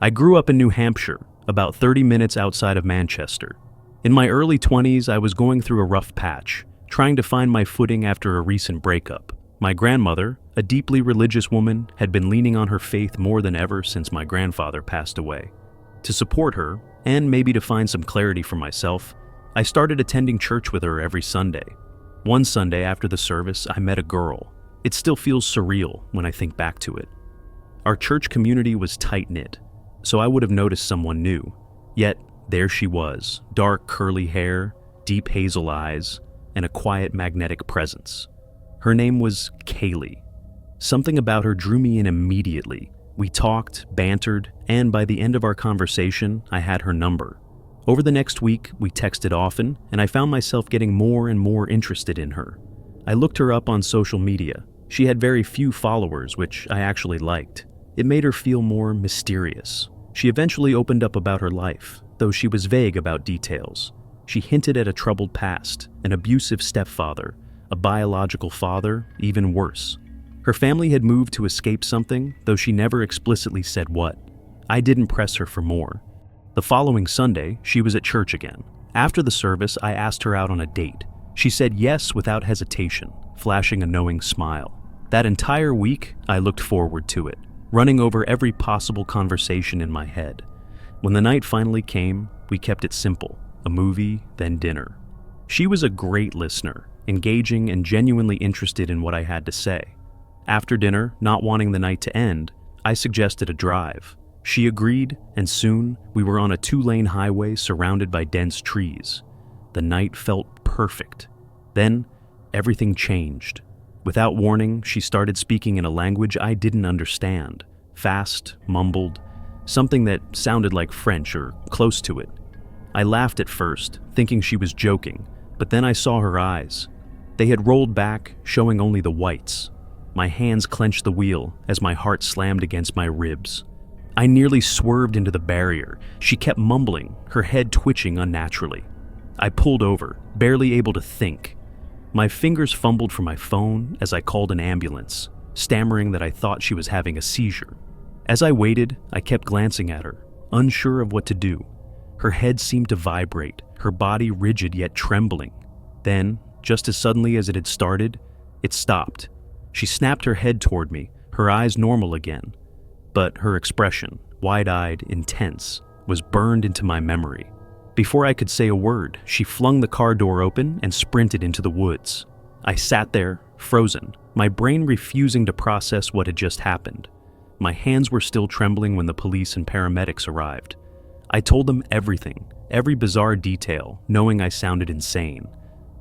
I grew up in New Hampshire, about 30 minutes outside of Manchester. In my early 20s, I was going through a rough patch, trying to find my footing after a recent breakup. My grandmother, a deeply religious woman, had been leaning on her faith more than ever since my grandfather passed away. To support her, and maybe to find some clarity for myself, I started attending church with her every Sunday. One Sunday after the service, I met a girl. It still feels surreal when I think back to it. Our church community was tight-knit, so I would have noticed someone new. Yet, there she was, dark curly hair, deep hazel eyes, and a quiet magnetic presence. Her name was Kaylee. Something about her drew me in immediately. We talked, bantered, and by the end of our conversation, I had her number. Over the next week, we texted often, and I found myself getting more and more interested in her. I looked her up on social media. She had very few followers, which I actually liked. It made her feel more mysterious. She eventually opened up about her life, though she was vague about details. She hinted at a troubled past, an abusive stepfather, a biological father, even worse. Her family had moved to escape something, though she never explicitly said what. I didn't press her for more. The following Sunday, she was at church again. After the service, I asked her out on a date. She said yes without hesitation, flashing a knowing smile. That entire week, I looked forward to it, running over every possible conversation in my head. When the night finally came, we kept it simple, a movie, then dinner. She was a great listener, engaging and genuinely interested in what I had to say. After dinner, not wanting the night to end, I suggested a drive. She agreed, and soon we were on a 2-lane highway surrounded by dense trees. The night felt perfect. Then, everything changed. Without warning, she started speaking in a language I didn't understand. Fast, mumbled, something that sounded like French or close to it. I laughed at first, thinking she was joking, but then I saw her eyes. They had rolled back, showing only the whites. My hands clenched the wheel as my heart slammed against my ribs. I nearly swerved into the barrier. She kept mumbling, her head twitching unnaturally. I pulled over, barely able to think. My fingers fumbled for my phone as I called an ambulance, stammering that I thought she was having a seizure. As I waited, I kept glancing at her, unsure of what to do. Her head seemed to vibrate, her body rigid yet trembling. Then, just as suddenly as it had started, it stopped. She snapped her head toward me, her eyes normal again. But her expression, wide-eyed, intense, was burned into my memory. Before I could say a word, she flung the car door open and sprinted into the woods. I sat there, frozen, my brain refusing to process what had just happened. My hands were still trembling when the police and paramedics arrived. I told them everything, every bizarre detail, knowing I sounded insane.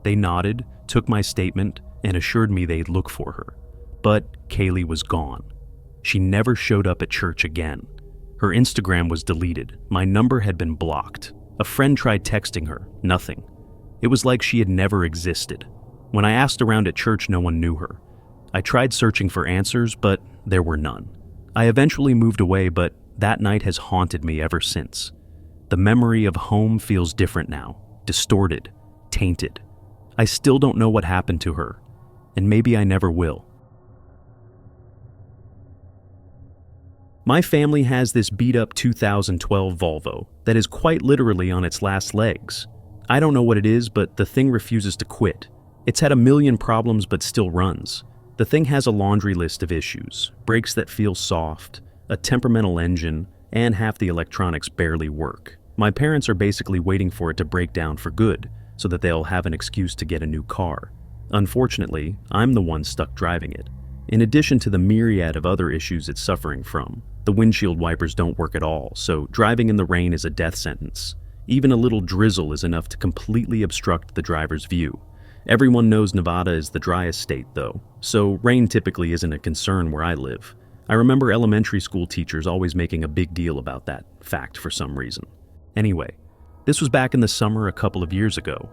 They nodded, took my statement, and assured me they'd look for her. But Kaylee was gone. She never showed up at church again. Her Instagram was deleted. My number had been blocked. A friend tried texting her. Nothing. It was like she had never existed. When I asked around at church, no one knew her. I tried searching for answers, but there were none. I eventually moved away, but that night has haunted me ever since. The memory of home feels different now, distorted, tainted. I still don't know what happened to her, and maybe I never will. My family has this beat-up 2012 Volvo that is quite literally on its last legs. I don't know what it is, but the thing refuses to quit. It's had a million problems but still runs. The thing has a laundry list of issues, brakes that feel soft, a temperamental engine, and half the electronics barely work. My parents are basically waiting for it to break down for good, so that they'll have an excuse to get a new car. Unfortunately, I'm the one stuck driving it. In addition to the myriad of other issues it's suffering from, the windshield wipers don't work at all, so driving in the rain is a death sentence. Even a little drizzle is enough to completely obstruct the driver's view. Everyone knows Nevada is the driest state, though, so rain typically isn't a concern where I live. I remember elementary school teachers always making a big deal about that fact for some reason. Anyway, this was back in the summer a couple of years ago.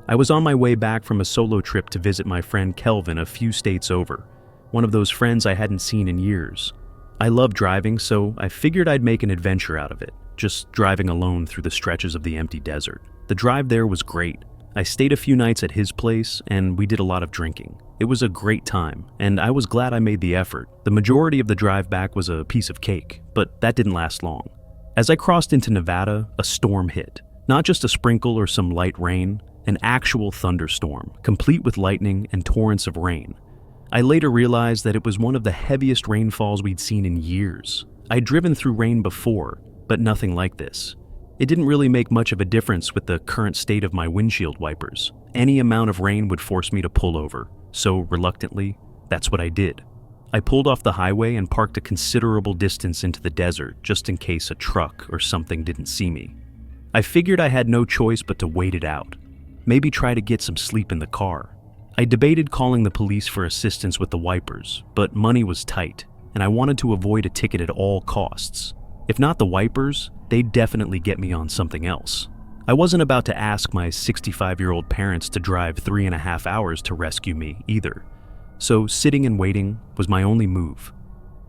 I was on my way back from a solo trip to visit my friend Kelvin a few states over, one of those friends I hadn't seen in years. I love driving, so I figured I'd make an adventure out of it, just driving alone through the stretches of the empty desert. The drive there was great. I stayed a few nights at his place, and we did a lot of drinking. It was a great time, and I was glad I made the effort. The majority of the drive back was a piece of cake, but that didn't last long. As I crossed into Nevada, a storm hit. Not just a sprinkle or some light rain, an actual thunderstorm, complete with lightning and torrents of rain. I later realized that it was one of the heaviest rainfalls we'd seen in years. I'd driven through rain before, but nothing like this. It didn't really make much of a difference with the current state of my windshield wipers. Any amount of rain would force me to pull over, so reluctantly, that's what I did. I pulled off the highway and parked a considerable distance into the desert just in case a truck or something didn't see me. I figured I had no choice but to wait it out. Maybe try to get some sleep in the car. I debated calling the police for assistance with the wipers, but money was tight, and I wanted to avoid a ticket at all costs. If not the wipers, they'd definitely get me on something else. I wasn't about to ask my 65-year-old parents to drive 3.5 hours to rescue me either. So sitting and waiting was my only move.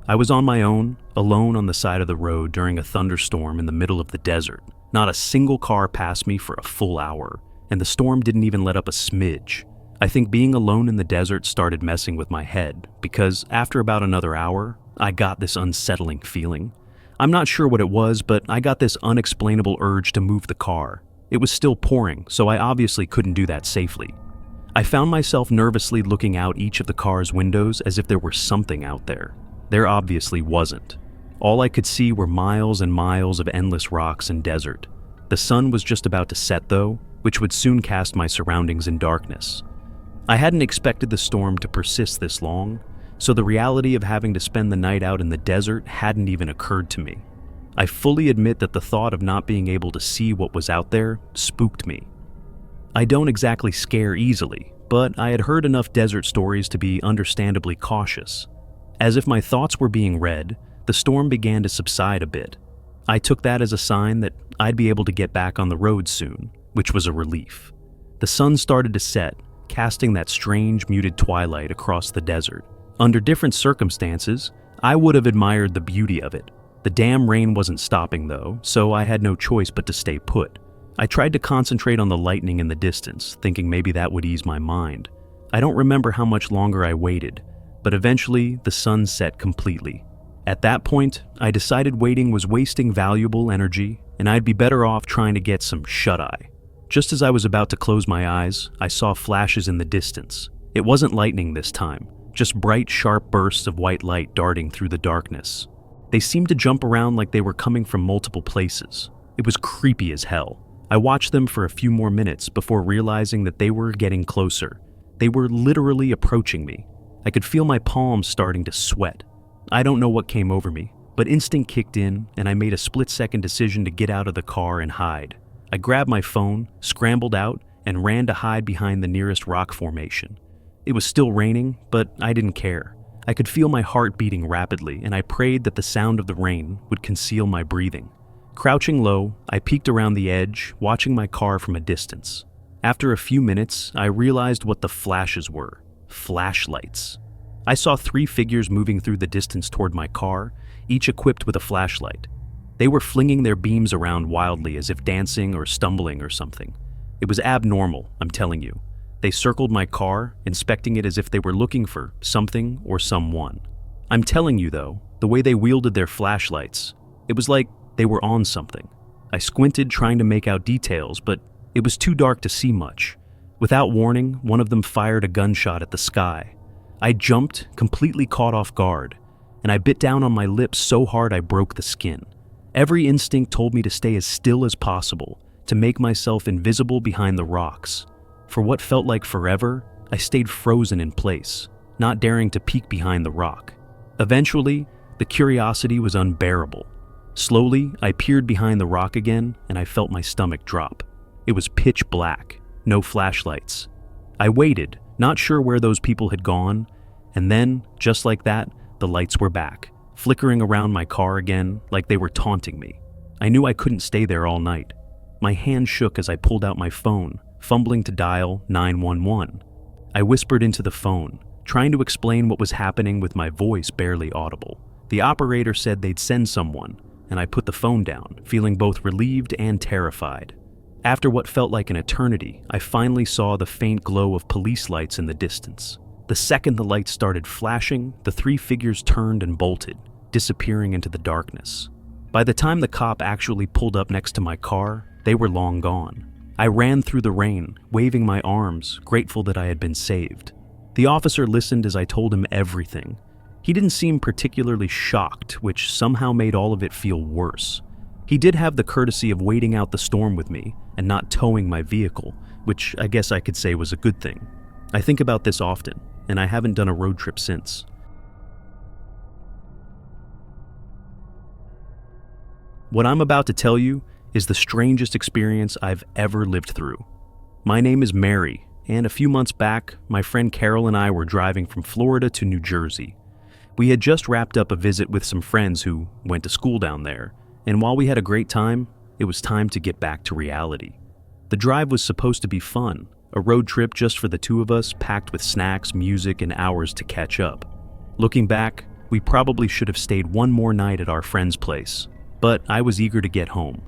I was on my own, alone on the side of the road during a thunderstorm in the middle of the desert. Not a single car passed me for a full hour, and the storm didn't even let up a smidge. I think being alone in the desert started messing with my head, because after about another hour, I got this unsettling feeling. I'm not sure what it was, but I got this unexplainable urge to move the car. It was still pouring, so I obviously couldn't do that safely. I found myself nervously looking out each of the car's windows as if there were something out there. There obviously wasn't. All I could see were miles and miles of endless rocks and desert. The sun was just about to set though, which would soon cast my surroundings in darkness. I hadn't expected the storm to persist this long, so the reality of having to spend the night out in the desert hadn't even occurred to me. I fully admit that the thought of not being able to see what was out there spooked me. I don't exactly scare easily, but I had heard enough desert stories to be understandably cautious. As if my thoughts were being read, the storm began to subside a bit. I took that as a sign that I'd be able to get back on the road soon, which was a relief. The sun started to set, casting that strange muted twilight across the desert. Under different circumstances, I would have admired the beauty of it. The damn rain wasn't stopping though, so I had no choice but to stay put. I tried to concentrate on the lightning in the distance, thinking maybe that would ease my mind. I don't remember how much longer I waited, but eventually the sun set completely. At that point, I decided waiting was wasting valuable energy, and I'd be better off trying to get some shut-eye. Just as I was about to close my eyes, I saw flashes in the distance. It wasn't lightning this time, just bright, sharp bursts of white light darting through the darkness. They seemed to jump around like they were coming from multiple places. It was creepy as hell. I watched them for a few more minutes before realizing that they were getting closer. They were literally approaching me. I could feel my palms starting to sweat. I don't know what came over me, but instinct kicked in and I made a split-second decision to get out of the car and hide. I grabbed my phone, scrambled out, and ran to hide behind the nearest rock formation. It was still raining, but I didn't care. I could feel my heart beating rapidly, and I prayed that the sound of the rain would conceal my breathing. Crouching low, I peeked around the edge, watching my car from a distance. After a few minutes, I realized what the flashes were. Flashlights. I saw 3 figures moving through the distance toward my car, each equipped with a flashlight. They were flinging their beams around wildly as if dancing or stumbling or something. It was abnormal, I'm telling you. They circled my car, inspecting it as if they were looking for something or someone. I'm telling you though, the way they wielded their flashlights, it was like they were on something. I squinted trying to make out details, but it was too dark to see much. Without warning, one of them fired a gunshot at the sky. I jumped, completely caught off guard, and I bit down on my lips so hard I broke the skin. Every instinct told me to stay as still as possible, to make myself invisible behind the rocks. For what felt like forever, I stayed frozen in place, not daring to peek behind the rock. Eventually, the curiosity was unbearable. Slowly, I peered behind the rock again, and I felt my stomach drop. It was pitch black, no flashlights. I waited, not sure where those people had gone, and then, just like that, the lights were back, flickering around my car again like they were taunting me. I knew I couldn't stay there all night. My hand shook as I pulled out my phone, fumbling to dial 911. I whispered into the phone, trying to explain what was happening with my voice barely audible. The operator said they'd send someone, and I put the phone down, feeling both relieved and terrified. After what felt like an eternity, I finally saw the faint glow of police lights in the distance. The second the lights started flashing, the 3 figures turned and bolted, disappearing into the darkness. By the time the cop actually pulled up next to my car, they were long gone. I ran through the rain, waving my arms, grateful that I had been saved. The officer listened as I told him everything. He didn't seem particularly shocked, which somehow made all of it feel worse. He did have the courtesy of waiting out the storm with me and not towing my vehicle, which I guess I could say was a good thing. I think about this often, and I haven't done a road trip since. What I'm about to tell you is the strangest experience I've ever lived through. My name is Mary, and a few months back, my friend Carol and I were driving from Florida to New Jersey. We had just wrapped up a visit with some friends who went to school down there, and while we had a great time, it was time to get back to reality. The drive was supposed to be fun, a road trip just for the two of us, packed with snacks, music, and hours to catch up. Looking back, we probably should have stayed one more night at our friend's place, but I was eager to get home.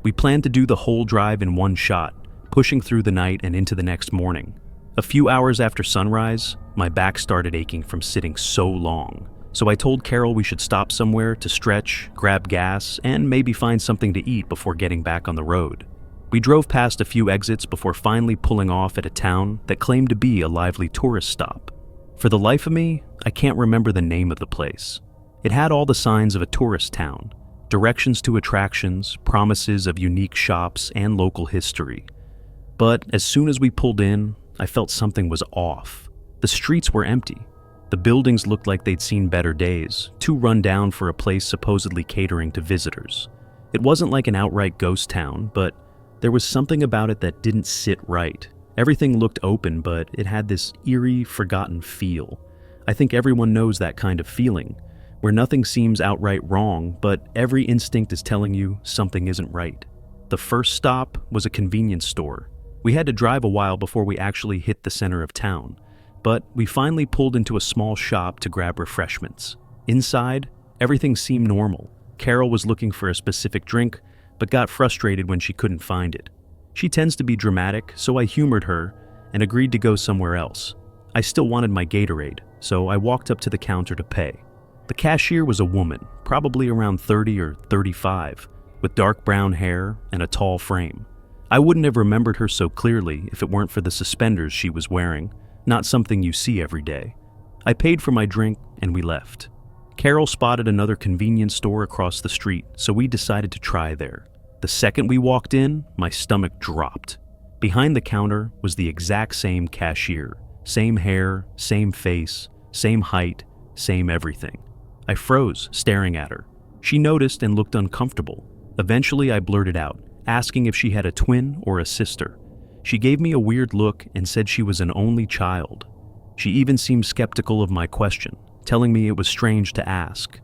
We planned to do the whole drive in one shot, pushing through the night and into the next morning. A few hours after sunrise, my back started aching from sitting so long, so I told Carol we should stop somewhere to stretch, grab gas, and maybe find something to eat before getting back on the road. We drove past a few exits before finally pulling off at a town that claimed to be a lively tourist stop. For the life of me, I can't remember the name of the place. It had all the signs of a tourist town: directions to attractions, promises of unique shops, and local history. But as soon as we pulled in, I felt something was off. The streets were empty. The buildings looked like they'd seen better days, too run down for a place supposedly catering to visitors. It wasn't like an outright ghost town, but there was something about it that didn't sit right. Everything looked open, but it had this eerie, forgotten feel. I think everyone knows that kind of feeling, where nothing seems outright wrong, but every instinct is telling you something isn't right. The first stop was a convenience store. We had to drive a while before we actually hit the center of town, but we finally pulled into a small shop to grab refreshments. Inside, everything seemed normal. Carol was looking for a specific drink, but got frustrated when she couldn't find it. She tends to be dramatic, so I humored her and agreed to go somewhere else. I still wanted my Gatorade, so I walked up to the counter to pay. The cashier was a woman, probably around 30 or 35, with dark brown hair and a tall frame. I wouldn't have remembered her so clearly if it weren't for the suspenders she was wearing, not something you see every day. I paid for my drink and we left. Carol spotted another convenience store across the street, so we decided to try there. The second we walked in, my stomach dropped. Behind the counter was the exact same cashier. Same hair, same face, same height, same everything. I froze, staring at her. She noticed and looked uncomfortable. Eventually I blurted out, asking if she had a twin or a sister. She gave me a weird look and said she was an only child. She even seemed skeptical of my question, telling me it was strange to ask.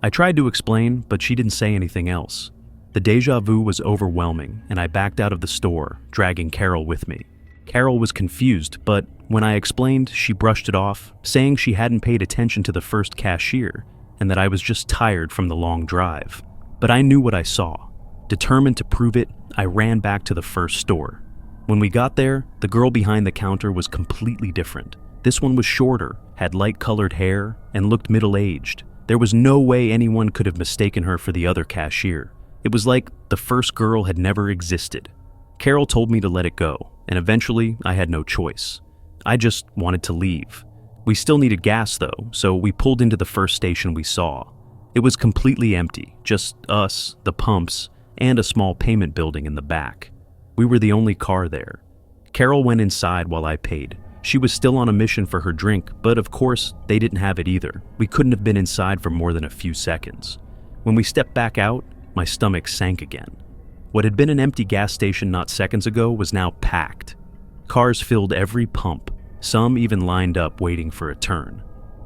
I tried to explain, but she didn't say anything else. The deja vu was overwhelming, and I backed out of the store, dragging Carol with me. Carol was confused, but when I explained, she brushed it off, saying she hadn't paid attention to the first cashier, and that I was just tired from the long drive. But I knew what I saw. Determined to prove it, I ran back to the first store. When we got there, the girl behind the counter was completely different. This one was shorter, had light-colored hair, and looked middle-aged. There was no way anyone could have mistaken her for the other cashier. It was like the first girl had never existed. Carol told me to let it go, and eventually I had no choice. I just wanted to leave. We still needed gas though, so we pulled into the first station we saw. It was completely empty, just us, the pumps, and a small payment building in the back. We were the only car there. Carol went inside while I paid. She was still on a mission for her drink, but of course, they didn't have it either. We couldn't have been inside for more than a few seconds. When we stepped back out, my stomach sank again. What had been an empty gas station not seconds ago was now packed. Cars filled every pump, some even lined up waiting for a turn.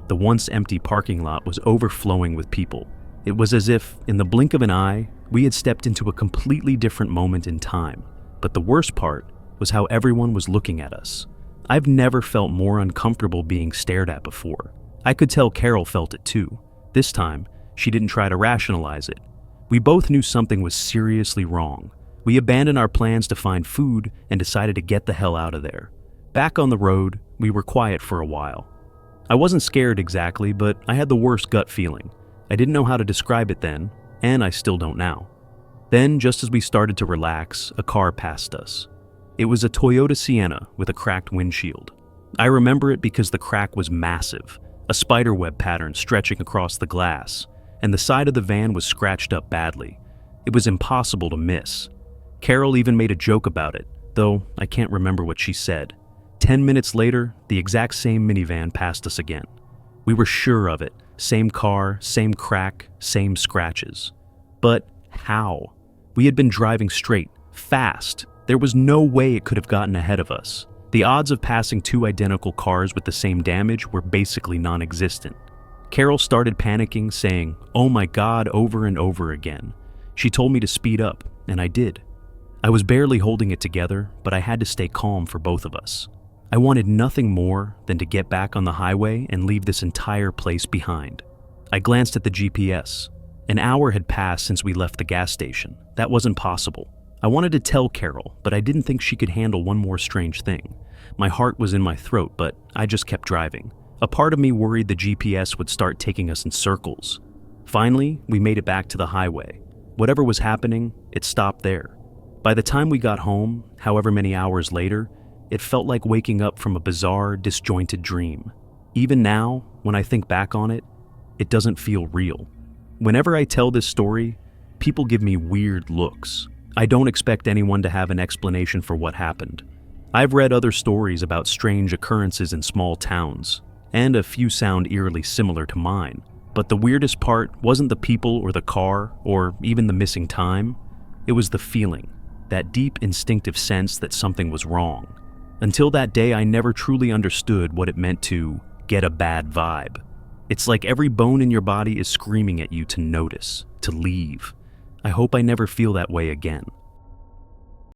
The once empty parking lot was overflowing with people. It was as if, in the blink of an eye, we had stepped into a completely different moment in time. But the worst part was how everyone was looking at us. I've never felt more uncomfortable being stared at before. I could tell Carol felt it too. This time, she didn't try to rationalize it. We both knew something was seriously wrong. We abandoned our plans to find food and decided to get the hell out of there. Back on the road, we were quiet for a while. I wasn't scared exactly, but I had the worst gut feeling. I didn't know how to describe it then, and I still don't now. Then, just as we started to relax, a car passed us. It was a Toyota Sienna with a cracked windshield. I remember it because the crack was massive, a spiderweb pattern stretching across the glass, and the side of the van was scratched up badly. It was impossible to miss. Carol even made a joke about it, though I can't remember what she said. 10 minutes later, the exact same minivan passed us again. We were sure of it. Same car, same crack, same scratches. But how? We had been driving straight, fast. There was no way it could have gotten ahead of us. The odds of passing two identical cars with the same damage were basically non-existent. Carol started panicking, saying, "Oh my God," over and over again. She told me to speed up, and I did. I was barely holding it together, but I had to stay calm for both of us. I wanted nothing more than to get back on the highway and leave this entire place behind. I glanced at the GPS. An hour had passed since we left the gas station. That wasn't possible. I wanted to tell Carol, but I didn't think she could handle one more strange thing. My heart was in my throat, but I just kept driving. A part of me worried the GPS would start taking us in circles. Finally, we made it back to the highway. Whatever was happening, it stopped there. By the time we got home, however many hours later, it felt like waking up from a bizarre, disjointed dream. Even now, when I think back on it, it doesn't feel real. Whenever I tell this story, people give me weird looks. I don't expect anyone to have an explanation for what happened. I've read other stories about strange occurrences in small towns, and a few sound eerily similar to mine. But the weirdest part wasn't the people or the car, or even the missing time. It was the feeling, that deep instinctive sense that something was wrong. Until that day, I never truly understood what it meant to get a bad vibe. It's like every bone in your body is screaming at you to notice, to leave. I hope I never feel that way again.